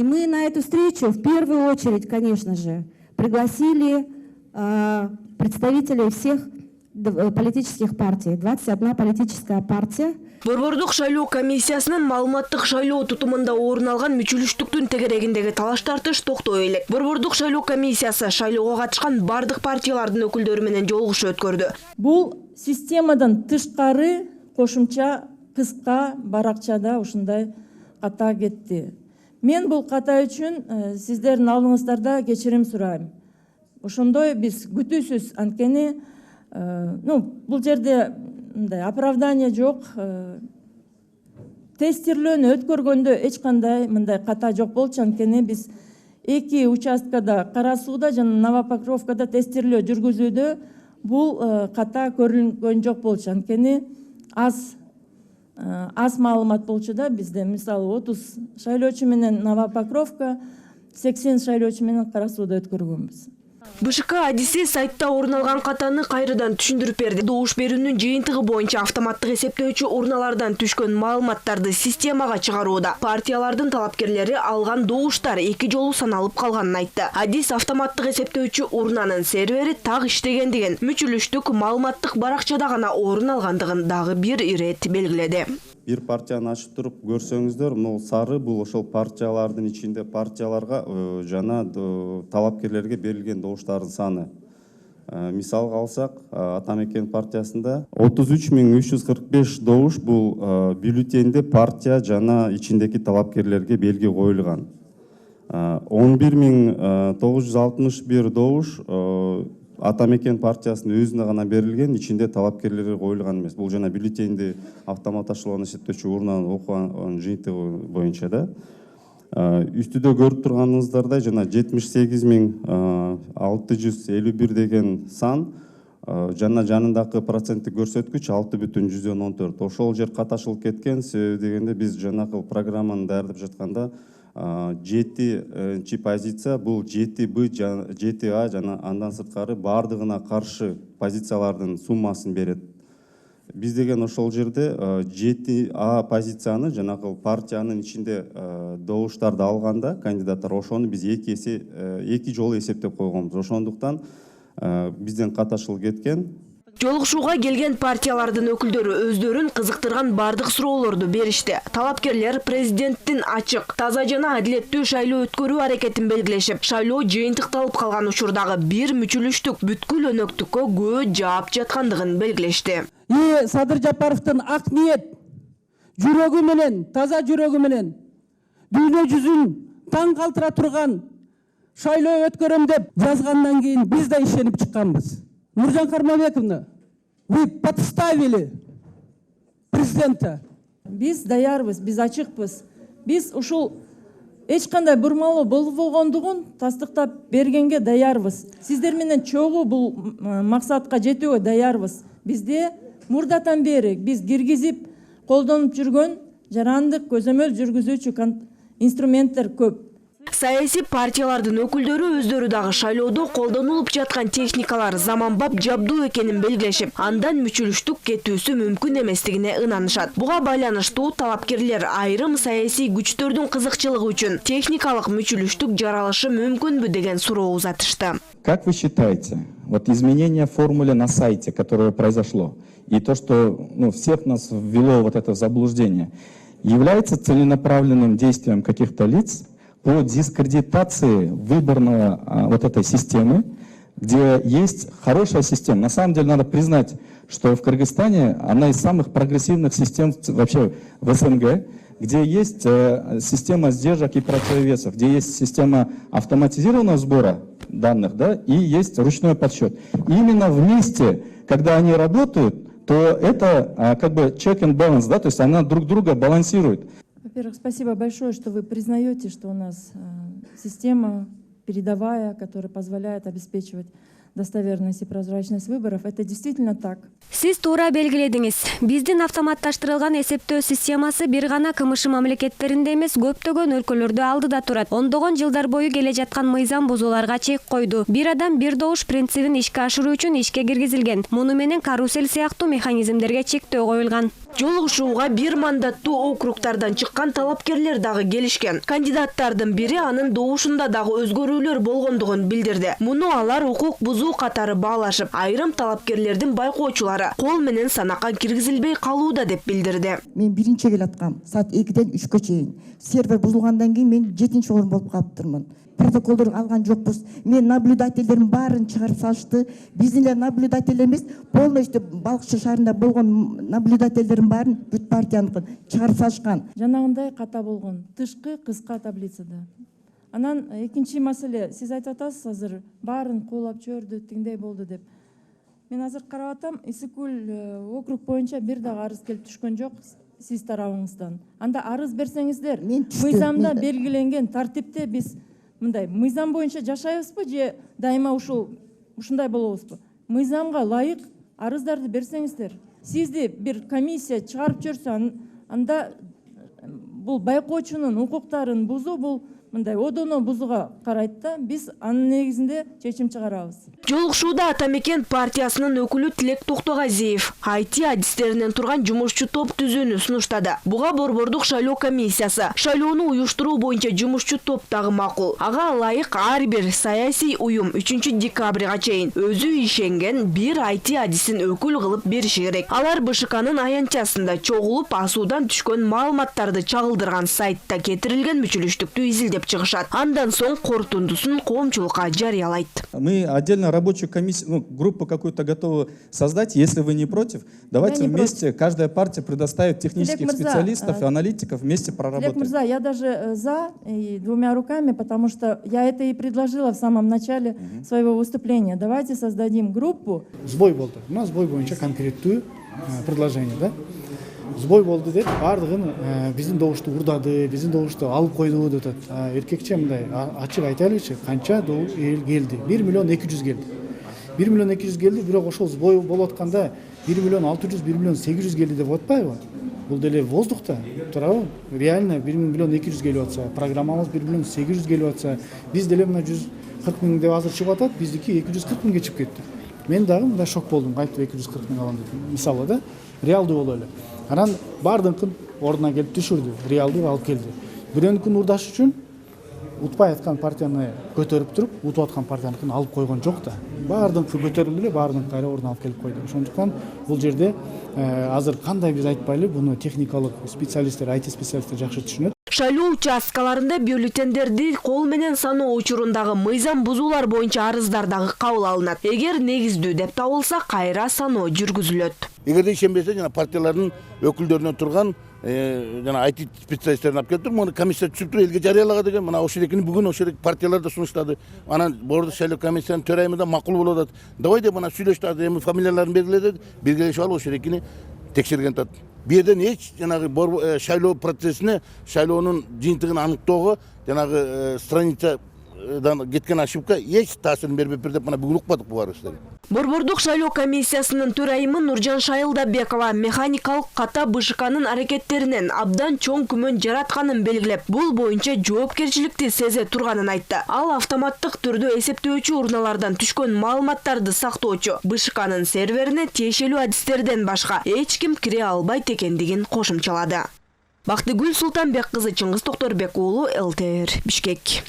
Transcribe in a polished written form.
И мы на эту встречу в первую очередь, конечно же, пригласили представителей всех политических партий, 21 политическая партия. Борбордук шайлоо комиссиясынын маалыматтык шайлоо тутумунда орун алган мүчүлүштүктүн тегерегиндеги талаш тартыш токтой элек. Борбордук шайлоо комиссиясы шайлоого катышкан бардык партиялардын өкүлдөрү менен жолугушуу өткөрдү. Бул системадан тышкары кошумча кыска баракчада ушундай ката кетти. Мен бул ката үчүн сиздердин алдыңыздарда кечирим сурайм. Ошондой биз күтүүсүз анткени бул жерде оправдание жок. Тестирлөөнү өткөргөндө эч кандай мындай ката жок болчу, анткени биз эки участкада Кара Сууда жана Новопокровкада тестирлөө жүргүзүүдө бул ката көрүлгөн жок болчу, анткени аз маалымат болчу да. Бизде мисалы 30 шайлоочу менен Новопокровка, 80 шайлоочу менен Кара Сууда өткөргөнбүз. БШК адиси сайтта орун алган катаны кайрадан түшүндүрүп берди. Добуш берүүнүн жыйынтыгы боюнча автоматтык эсептөөчү урналардан түшкөн маалыматтарды системага чыгарууда. Партиялардын талапкерлери алган добуштар эки жолу саналып калганын айтты. Адис автоматтык эсептөөчү урнанын сервери так иштегендигин, мүчүлүштүк маалыматтык баракчада гана орун алгандыгын дагы бир ирет белгиледи. Bir партияны ачып туруп көрсөңүздөр, могу сары бул ошол партиялардын ичинде партияларга жана талапкерлерге берилген добуштардын саны. Мисалга алсак, Атамекен партиясында 33.345 добуш бул бюллетенде партия жана ичиндеги талапкерлерге белги коюлган. 11.961 добуш Атамекен партиясынын өзүнө гана берилген, ичинде талапкерлерге коюлган эмес. Бул жана бюллетенди автоматташтырылган эсептөөчү урнанын окуган жыйынтыгы боюнча да. Үстүдө көрүп турганыңыздардай жана 78.651 деген сан жана жанындагы проценттик көрсөткүч 6,14. Ошол жер каташылып кеткен. Себеби дегенде биз жанакы программаны даярдап жатканда 7-чи позиция бул 7Б, 7А жана андан сырткары бардыгына каршы позициялардын суммасын берет. Биз деген ошол жерде 7А позицияны жанакы партиянын ичинде добуштарды алганда кандидаттар ошону биз эки жолу эсептеп койгонбуз. Ошондуктан бизден каташылып кеткен. Жолугушууга келген партиялардын өкүлдөрү өздөрүн кызыктырган бардык суроолорду беришти. Талапкерлер президенттин ачык, таза жана адилеттүү шайлоо өткөрүү аракетин белгилешип, шайлоо жыйынтыкталып калган учурдагы бир мүчүлүштүк бүткүл өнөктүккө көп жаап жаткандыгын белгилешти. Садыр Жапаровдун ак ниет жүрөгү менен, таза жүрөгү менен дүйнө жүзүн таң калтыра турган шайлоо өткөрөм деп жазгандан кийин биз да ишенип чыкканбыз. Нуржан Кармабековна, вы подставили президента. Биз даярбыз, биз ачыкпыз. Биз ушул эч кандай бурмалоо болбогондугун тастыктап бергенге даярбыз. Сиздер менен чогуу бул максатка жетүүгө даярбыз. Бизде мурдатан бери биз киргизип колдонуп жүргөн жарандык көзөмөл жүргүзүүчү инструменттер көп. Саясий партиялардын өкүлдөрү өздөрү дагы шайлоодо колдонулуп жаткан техникалар заманбап жабдуу экенин белгилешип, андан мүчүлүштүк кетүүсү мүмкүн эместигине ынанышат. Буга байланыштуу талапкерлер айрым саясий күчтөрдүн кызыкчылыгы үчүн техникалык мүчүлүштүк жаралышы мүмкүнбү деген суроо узатышты. Как вы считаете, вот изменение формулы на сайте, которое произошло, и то, что всех нас ввело вот это в заблуждение, является целенаправленным действием каких-то лиц по дискредитации выборного вот этой системы, где есть хорошая система. На самом деле надо признать, что в Кыргызстане она из самых прогрессивных систем вообще в СНГ, где есть система сдержек и противовесов, где есть система автоматизированного сбора данных, да, и есть ручной подсчет. И именно вместе, когда они работают, то это как бы check and balance, да, то есть она друг друга балансирует. Во-первых, спасибо большое, что вы признаете, что у нас система передовая, которая позволяет обеспечивать достоверность и прозрачность выборов. Это действительно так. Сиз туура белгиледиңиз. Биздин автоматташтырылган эсептөө системасы бир гана КМШ мамлекеттеринде эмес, көптөгөн өлкөлөрдө алдыда турат. Ондогон жылдар бою келе жаткан мыйзам бузууларга чек койду. Бир адам бир добуш принцибин ишке ашыруу үчүн ишке киргизилген. Муну менен карусель сыяктуу механизмдерге чектөө коюлган. Жолугушууга бир мандаттуу округтардан чыккан талапкерлер дагы келишкен. Кандидаттардын бири анын добушунда дагы өзгөрүүлөр болгондугун билдирди. Муну алар укук бузуу катары баалашып, айрым талапкерлердин байкоочулары кол менен санакка киргизилбей калууда деп билдирди. Мен биринчи келаткам саат 2-ден 3-кө чейин. Сервер бузулгандан кийин мен 7-чи орун болуп калыптырмын. Протоколдор алган жокпуз. Мен наблюдательдердин баарын чыгарып салышты. Биздин эле наблюдатель эмес, полностью Балыкчы шаарында болгон наблюдательдердин баарын бүт партияныкын чыгарып салышкан. Жанагындай ката болгон тышкы кыска таблицада. Анан экинчи маселе, сиз айтып атасыз азыр баарын куулап чөөрдү, тиңдей болду деп. Мен азыр карап атам, Исыкул округ боюнча бир дагы арыз келип түшкөн жок сиз тарабыңыздан. Анда арыз берсеңиздер, мыйзамда белгиленген тартипте биз мындай мыйзам боюнча жашайбызбы же дайыма ушундай болобузбу? Мыйзамга ылайык арыздарды берсеңиздер. Сизди бир комиссия чыгарып жүрсө, анда бул байкоочунун укуктарын бузуу бул мындай одоно бузууга карайт да, биз анын негизинде чечим чыгарабыз. Жолугушууда Атамекен партиясынын өкүлү Тилек Токтогазиев IT адистеринен турган жумушчу топ түзүүнү сунуштады. Буга Борбордук шайлоо комиссиясы, шайлоону уюштуруу боюнча жумушчу топ дагы макул. Ага ылайык ар бир саясий уюм 3 декабрга чейин өзү ишенген бир IT адисин өкүл кылып бериши керек. Алар БШКнын аянтчасында чогулуп асуудан түшкөн маалыматтарды чагылдырган сайтта кетирилген мүчүлүштүктү изилдеп чыгышат. Андан соң корутундусун коомчулукка жарыялайт. Мы отдельно рабочую комиссию, группу какую-то готовы создать. Если вы не против, давайте вместе, каждая партия предоставит технических специалистов и аналитиков, вместе проработать. Олег Мырза, я даже за и 2 руками, потому что я это и предложила в самом начале своего выступления. Давайте создадим группу. Сбой болду. У нас сбой боюнча конкреттүү предложение, да? Сбой болду деп бардыгын биздин добушту урдады, биздин добушту алып койду деп атат. Эркекче мындай ачык айтайлычы, канча эл келди? 1 миллион 200 келди. 1 миллион 200 келди, бирок ошол сбой болуп атканда 1 миллион 600, 1 миллион 800 келди деп атпайбы? Бул деле воздухта, туурабы? Реально 1 миллион 200 келип атса, программабыз 1 миллион 800 келип атса, биз деле мына 140 миң деп азыр чыгып атат, биздики 240 миңге чыгып кетти. Мен дагы мындай шок болдум, кайтып 240 миң алам деп. Мисалы да, реалдуу боло эле. Анан бардыңкын ордуна келип түшүрдү, реалдуу алып келди. Бирөөнүкүн урдаш үчүн утпай аткан партияны көтөрүп туруп, утуп аткан партияныкын алып койгон жок да. Бардыңкы көтөрүлдү эле, бардыңкы кайра ордуна алып келип койду. Ошондуктан бул жерде азыр кандай биз айтпайлы, буну техникалык специалисттер, IT специалисттер жакшы түшүнөт. Шайлоо участкаларында бюллетендерди кол менен саноо учурундагы мыйзам бузуулар боюнча арыздар дагы кабыл алынат. Эгер негиздүү деп табылса, кайра саноо жүргүзүлөт. Эгерде ишенбесе, жана партиялардын өкүлдөрүнөн турган жана IT специалисттерин алып келип туруп, муну комиссия түзүп туруп элге жарыялаган деген, мына ошол экени бүгүн ошол партиялар да сунуштады. Анан Борбордук шайлоо комиссиянын төрайымы да макул болуп атат. Давай деп мына сүйлөштү, эми фамилияларын белгиледи, белгилешип алып ошол экени текшерген атат. Бу жерден эч жанагы шайлоо процессине, шайлоонун жыйынтыгын аныктоого жанагы страницадан кеткен ошибка эч таасирин бербептир деп мына бүгүн укпадык бу баарыбызды. Борбордук шайлоо комиссиясынын төрайымы Нуржан Шайылдабекова механикалык ката БШКнын аракеттеринен абдан чоң күмөн жаратканын белгилеп, бул боюнча жоопкерчиликти сезе турганын айтты. Ал автоматтык түрдө эсептөөчү урналардан түшкөн маалыматтарды сактоочу БШКнын серверине тиешелүү адистерден башка эч ким кире албайт экендигин кошумчалады. Бактыгүл Султанбек кызы, Чыңгыз Токторбек уулу, ЛТР, Бишкек.